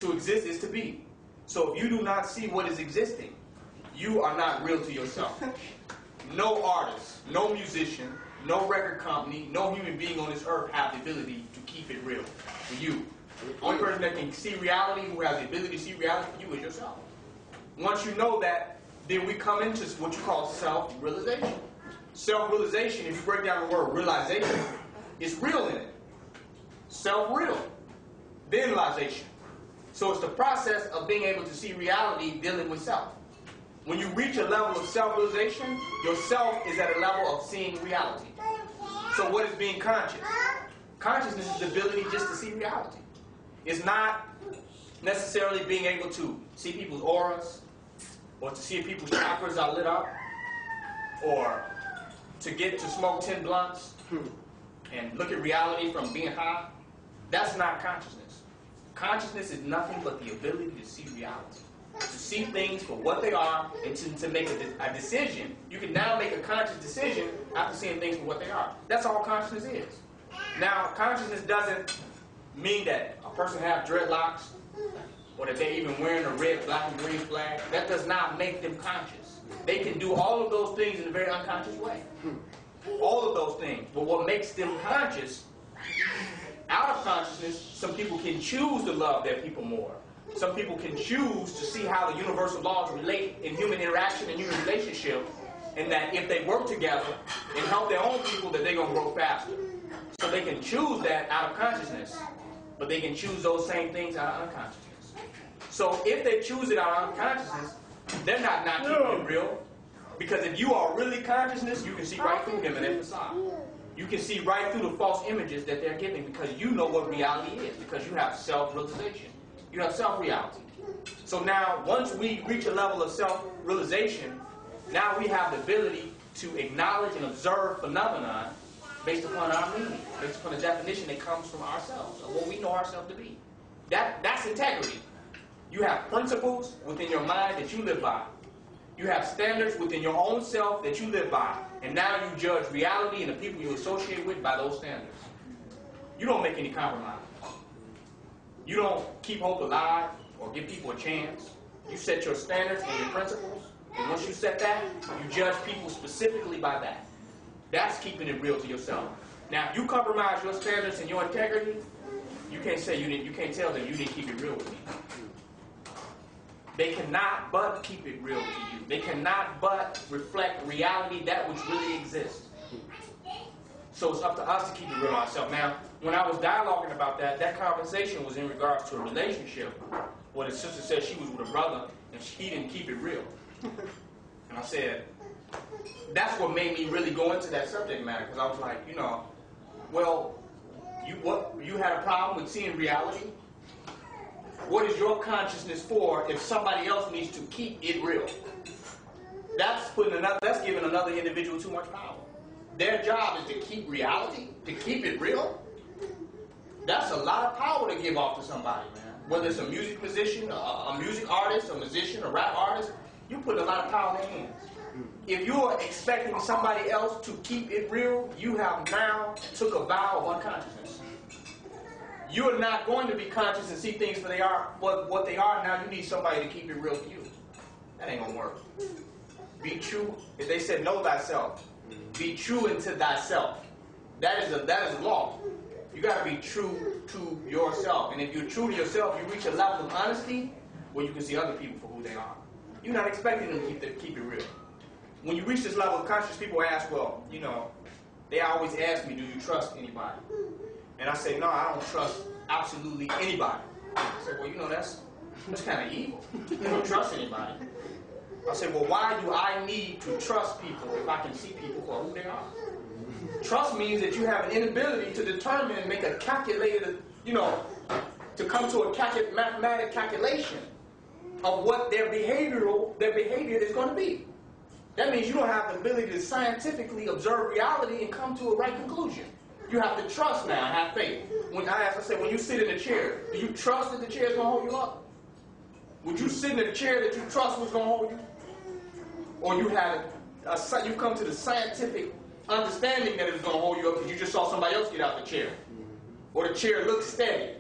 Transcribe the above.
To exist is to be. So if you do not see what is existing, you are not real to yourself. No artist, no musician, no record company, no human being on this earth have the ability to keep it real for you. The only person that can see reality, who has the ability to see reality for you, is yourself. Once you know that, then we come into what you call self-realization. Self-realization, if you break down the word realization, is real in it. Self-real. Then realization. So it's the process of being able to see reality dealing with self. When you reach a level of self-realization, your self is at a level of seeing reality. So what is being conscious? Consciousness is the ability just to see reality. It's not necessarily being able to see people's auras, or to see if people's chakras are lit up, or to get to smoke 10 blunts and look at reality from being high. That's not consciousness. Consciousness is nothing but the ability to see reality, to see things for what they are, and to make a decision. You can now make a conscious decision after seeing things for what they are. That's all consciousness is. Now, consciousness doesn't mean that a person has dreadlocks, or that they're even wearing a red, black, and green flag. That does not make them conscious. They can do all of those things in a very unconscious way. All of those things. But what makes them conscious, out of consciousness, some people can choose to love their people more. Some people can choose to see how the universal laws relate in human interaction and human relationship, and that if they work together and help their own people, that they're going to grow faster. So they can choose that out of consciousness, but they can choose those same things out of unconsciousness. So if they choose it out of unconsciousness, they're not keeping it real. Because if you are really consciousness, you can see right through them and their facade. You can see right through the false images that they're giving, because you know what reality is, because you have self-realization. You have self-reality. So now, once we reach a level of self-realization, now we have the ability to acknowledge and observe phenomena based upon our meaning, based upon the definition that comes from ourselves, of what we know ourselves to be. That's integrity. You have principles within your mind that you live by. You have standards within your own self that you live by. And now you judge reality and the people you associate with by those standards. You don't make any compromise. You don't keep hope alive or give people a chance. You set your standards and your principles. And once you set that, you judge people specifically by that. That's keeping it real to yourself. Now, if you compromise your standards and your integrity, you can't say you can't tell them you didn't keep it real with me. They cannot but keep it real to you. They cannot but reflect reality, that which really exists. So it's up to us to keep it real ourselves. Now, when I was dialoguing about that, that conversation was in regards to a relationship where the sister said she was with a brother and he didn't keep it real. And I said, that's what made me really go into that subject matter, because I was like, well, you had a problem with seeing reality? What is your consciousness for if somebody else needs to keep it real? That's giving another individual too much power. Their job is to keep reality, to keep it real. That's a lot of power to give off to somebody, man. Whether it's a music musician, a music artist, a musician, a rap artist, you put a lot of power in their hands. If you're expecting somebody else to keep it real, you have now took a vow of unconsciousness. You're not going to be conscious and see things for what they are. Now you need somebody to keep it real for you. That ain't gonna work. Be true. If they said know thyself, be true unto thyself. That is a law. You got to be true to yourself. And if you're true to yourself, you reach a level of honesty where you can see other people for who they are. You're not expecting them to keep it real. When you reach this level of consciousness, people ask, well, they always ask me, do you trust anybody? And I say, no, I don't trust absolutely anybody. I say, well, that's kind of evil. You don't trust anybody. I say, well, why do I need to trust people if I can see people for who they are? Trust means that you have an inability to determine and make a calculated, to come to a mathematical calculation of what their behavior is going to be. That means you don't have the ability to scientifically observe reality and come to a right conclusion. You have to trust now and have faith. When I said, when you sit in a chair, do you trust that the chair is going to hold you up? Would you sit in a chair that you trust was going to hold you? Or you've come to the scientific understanding that it's going to hold you up because you just saw somebody else get out the chair. Or the chair looks steady.